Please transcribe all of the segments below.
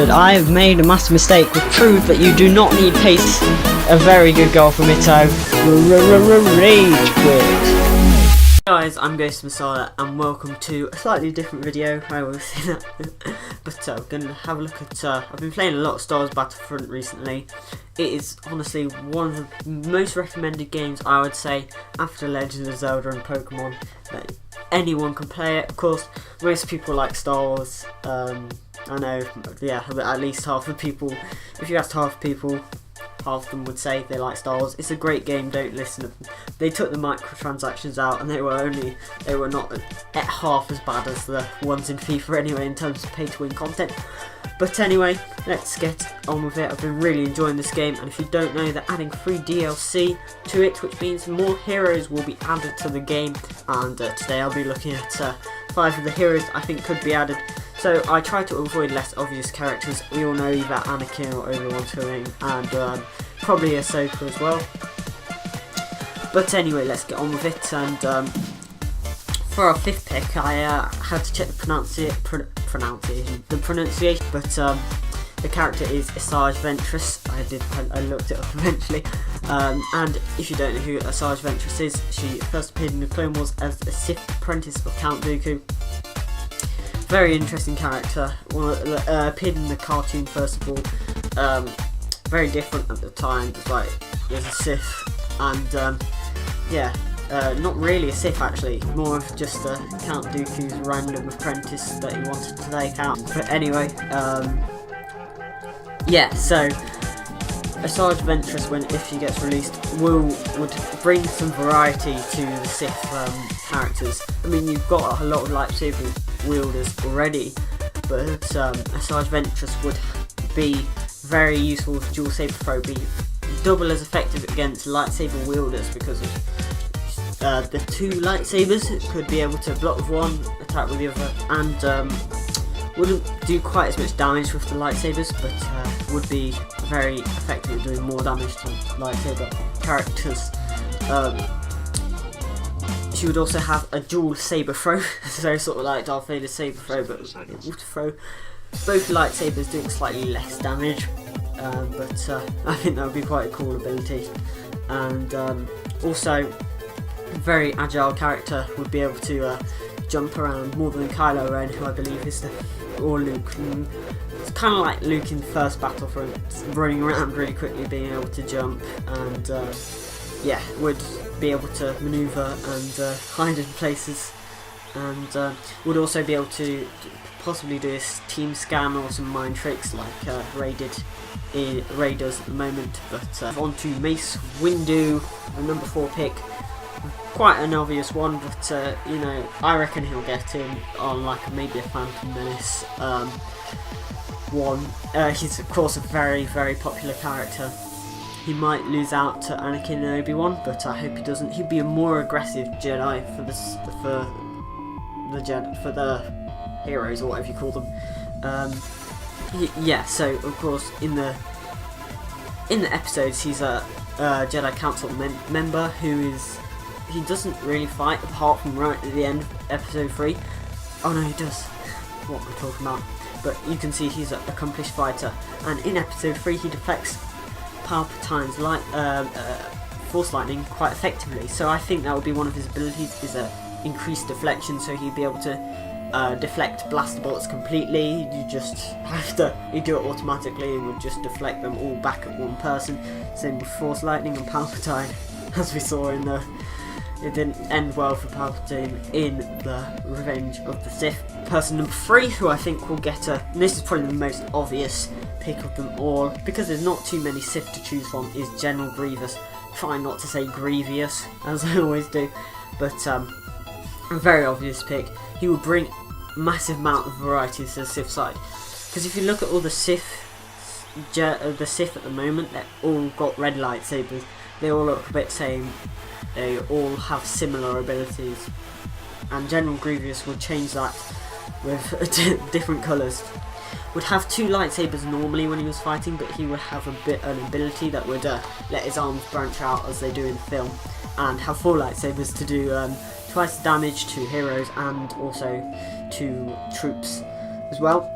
Jed. I have made a massive mistake. We've proved that you do not need pace. A very good goal from it. I've rage quit. Guys, I'm ghostofmessalla and welcome to a slightly different video. I always say that. But we're going to have a look at, I've been playing a lot of Star Wars Battlefront recently. It is honestly one of the most recommended games, I would say, after Legend of Zelda and Pokemon. That anyone can play it. Of course, most people like Star Wars. I know, yeah, at least half the people, if you asked half the people, half of them would say they like Star Wars. It's a great game, don't listen to them. They took the microtransactions out and they were not at half as bad as the ones in FIFA anyway in terms of pay to win content. But anyway, let's get on with it. I've been really enjoying this game, and if you don't know, they're adding free DLC to it, which means more heroes will be added to the game, and today I'll be looking at 5 of the heroes I think could be added. So I try to avoid less obvious characters. We all know either Anakin or Obi-Wan's coming, and probably Ahsoka as well. But anyway, let's get on with it. And for our 5th pick, I had to check the pronunciation, but the character is Asajj Ventress. I looked it up eventually. And if you don't know who Asajj Ventress is, she first appeared in the Clone Wars as a Sith apprentice of Count Dooku. Very interesting character. Appeared in the cartoon first of all. Very different at the time. It's like he was a Sith, and yeah, not really a Sith actually. More of just Count Dooku's random apprentice that he wanted to take out. But anyway, yeah. So Asajj Ventress, if she gets released, would bring some variety to the Sith characters. I mean, you've got a lot of lightsaber wielders already, but Asajj Ventress would be very useful with dual saber throw, be double as effective against lightsaber wielders because of the 2 lightsabers. Could be able to block with one, attack with the other, and wouldn't do quite as much damage with the lightsabers, but would be very effective at doing more damage to lightsaber characters. She would also have a dual saber throw, so sort of like Darth Vader's saber throw, but water throw. Both lightsabers doing slightly less damage, but I think that would be quite a cool ability. And also, a very agile character, would be able to jump around more than Kylo Ren, who I believe is or Luke. It's kind of like Luke in the first Battlefront, running around really quickly, being able to jump, and yeah, would be able to maneuver and hide in places, and would also be able to possibly do a team scan or some mind tricks like Rey does at the moment. But on to Mace Windu, the number 4 pick. Quite an obvious one, but you know, I reckon he'll get in on like maybe a Phantom Menace one. He's of course a very, very popular character. He might lose out to Anakin and Obi-Wan, but I hope he doesn't. He'd be a more aggressive Jedi for the heroes, or whatever you call them. Yeah. So of course in the episodes he's a Jedi Council member he doesn't really fight apart from right at the end of episode 3. Oh no, he does. What we're talking about. But you can see he's an accomplished fighter, and in episode 3 he deflects Palpatine's Force Lightning quite effectively. So I think that would be one of his abilities, is increased deflection, so he'd be able to deflect blaster bolts completely. You just have to, you do it automatically and would just deflect them all back at one person. Same with Force Lightning and Palpatine, as we saw in the, it didn't end well for Palpatine in the Revenge of the Sith. Person number 3 who I think will get and this is probably the most obvious pick of them all, because there's not too many Sith to choose from, is General Grievous. Try not to say Grievous, as I always do, but a very obvious pick. He will bring massive amount of variety to the Sith side, because if you look at all the Sith at the moment, they've all got red lightsabers. They all look a bit same. They all have similar abilities, and General Grievous would change that with different colours. Would have 2 lightsabers normally when he was fighting, but he would have an ability that would let his arms branch out as they do in the film, and have 4 lightsabers to do twice the damage to heroes and also to troops as well.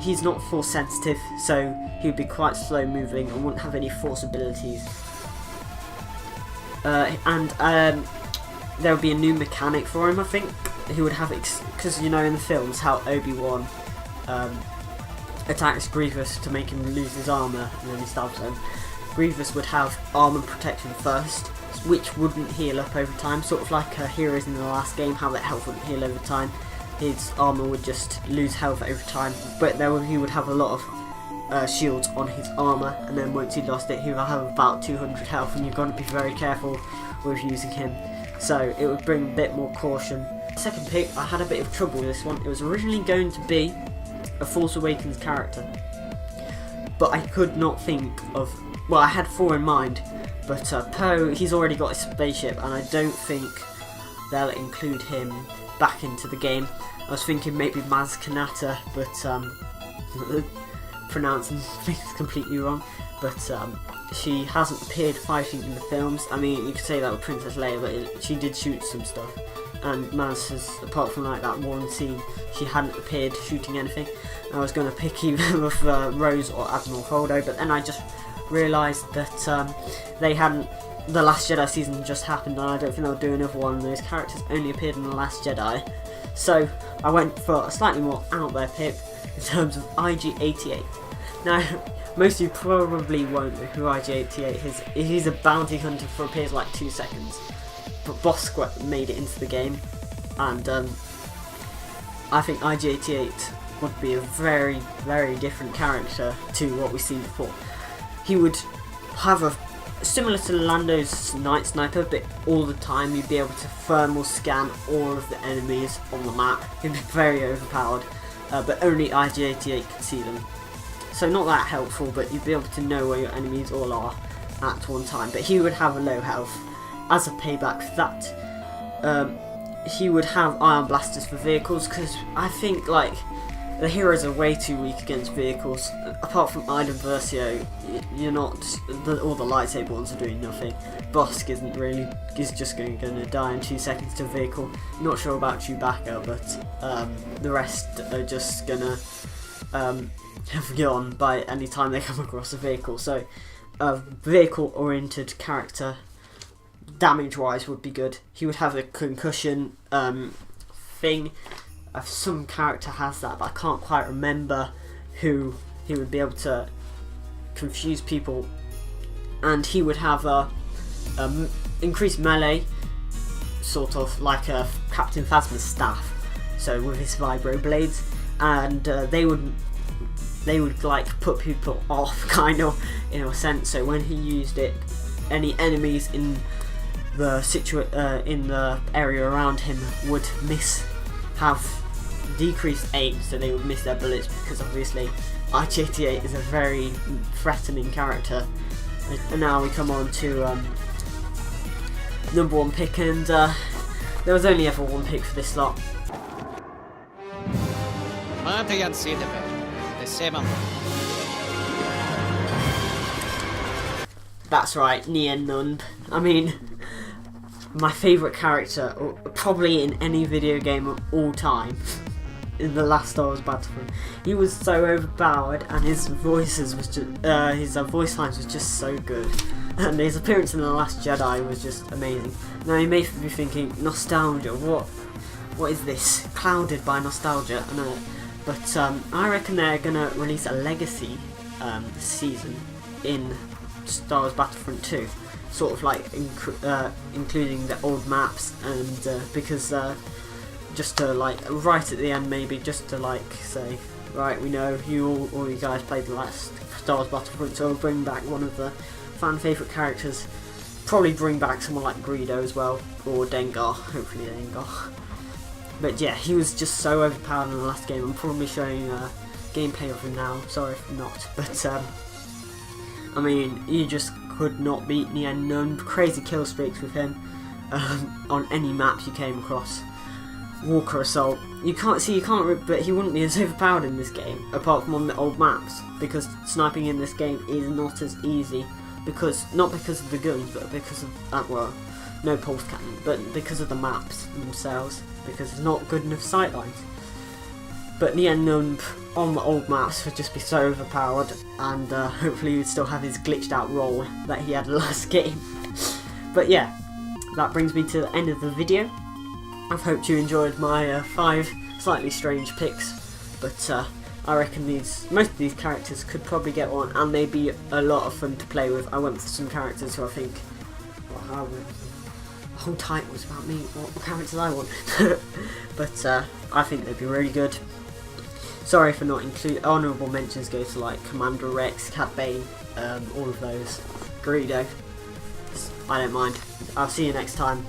he's not force sensitive, so he would be quite slow moving and wouldn't have any force abilities. There would be a new mechanic for him, I think. He would have, because you know in the films how Obi-Wan attacks Grievous to make him lose his armour and then he stabs him. Grievous would have armour protection first, which wouldn't heal up over time, sort of like heroes in the last game, how that health wouldn't heal over time. His armour would just lose health over time, but he would have a lot of shields on his armour, and then once he lost it, he would have about 200 health, and you've got to be very careful with using him. So it would bring a bit more caution. Second pick, I had a bit of trouble with this one. It was originally going to be a Force Awakens character, but I could not think of. Well, I had 4 in mind, but Poe, he's already got a spaceship, and I don't think they'll include him back into the game. I was thinking maybe Maz Kanata, but pronouncing things completely wrong. But she hasn't appeared fighting in the films. I mean, you could say that with Princess Leia, but she did shoot some stuff. And Maz has, apart from like that one scene, she hadn't appeared shooting anything. I was going to pick either with Rose or Admiral Holdo, but then I just realised that they hadn't. The Last Jedi season just happened, and I don't think they'll do another one. Those characters only appeared in The Last Jedi, so I went for a slightly more out there pick in terms of IG-88. Now, most of you probably won't know who IG-88 is. He's a bounty hunter for appears like 2 seconds, but Bossk made it into the game, and I think IG-88 would be a very, very different character to what we've seen before. He would have a similar to Lando's Night Sniper, but all the time you'd be able to thermal scan all of the enemies on the map. He'd be very overpowered, but only IG-88 could see them. So not that helpful, but you'd be able to know where your enemies all are at one time. But he would have a low health. As a payback for that, he would have ion blasters for vehicles, because I think like the heroes are way too weak against vehicles. Apart from Iden Versio, you're not. All the lightsaber ones are doing nothing. Bossk is just going to die in 2 seconds to a vehicle. Not sure about Chewbacca, but the rest are just gonna have gone by any time they come across a vehicle. So a vehicle-oriented character, damage-wise, would be good. He would have a concussion thing. Some character has that, but I can't quite remember who. He would be able to confuse people, and he would have a increased melee, sort of like a Captain Phasma's staff. So with his vibro blades, and they would like put people off, kind of, in a sense. So when he used it, any enemies in the area around him would have decreased aim, so they would miss their bullets, because obviously IG-88 is a very threatening character. And now we come on to number 1 pick, and there was only ever one pick for this slot. That's right, Nien Nunb. I mean, my favourite character, probably in any video game of all time, in the last Star Wars Battlefront. He was so overpowered, and his voice lines was just so good, and his appearance in The Last Jedi was just amazing. Now you may be thinking, nostalgia, what is this? Clouded by nostalgia? But I reckon they're gonna release a legacy this season in Star Wars Battlefront 2, sort of like including the old maps, and because just to like right at the end, maybe just to like say, right, we know all you guys played the last Star Wars Battlefront, so we'll bring back one of the fan favourite characters. Probably bring back someone like Greedo as well, or Dengar, hopefully Dengar. But yeah, he was just so overpowered in the last game. I'm probably showing gameplay of him now, sorry if not. But I mean, you just could not beat Nien Nunb. Crazy kill streaks with him on any map you came across. Walker Assault. But he wouldn't be as overpowered in this game, apart from on the old maps, because sniping in this game is not as easy, not because of the guns, but because of no pulse cannon, but because of the maps themselves, because it's not good enough sightlines. But the unknown on the old maps would just be so overpowered, and hopefully he'd still have his glitched out roll that he had last game. But yeah, that brings me to the end of the video. I've hoped you enjoyed my 5 slightly strange picks, but I reckon most of these characters could probably get one, and they'd be a lot of fun to play with. I went for some characters who I think, well, the whole title was about me, what characters I want. But I think they'd be really good. Sorry for not including, honourable mentions go to like Commander Rex, Cat Bane, all of those. Greedo. I don't mind. I'll see you next time.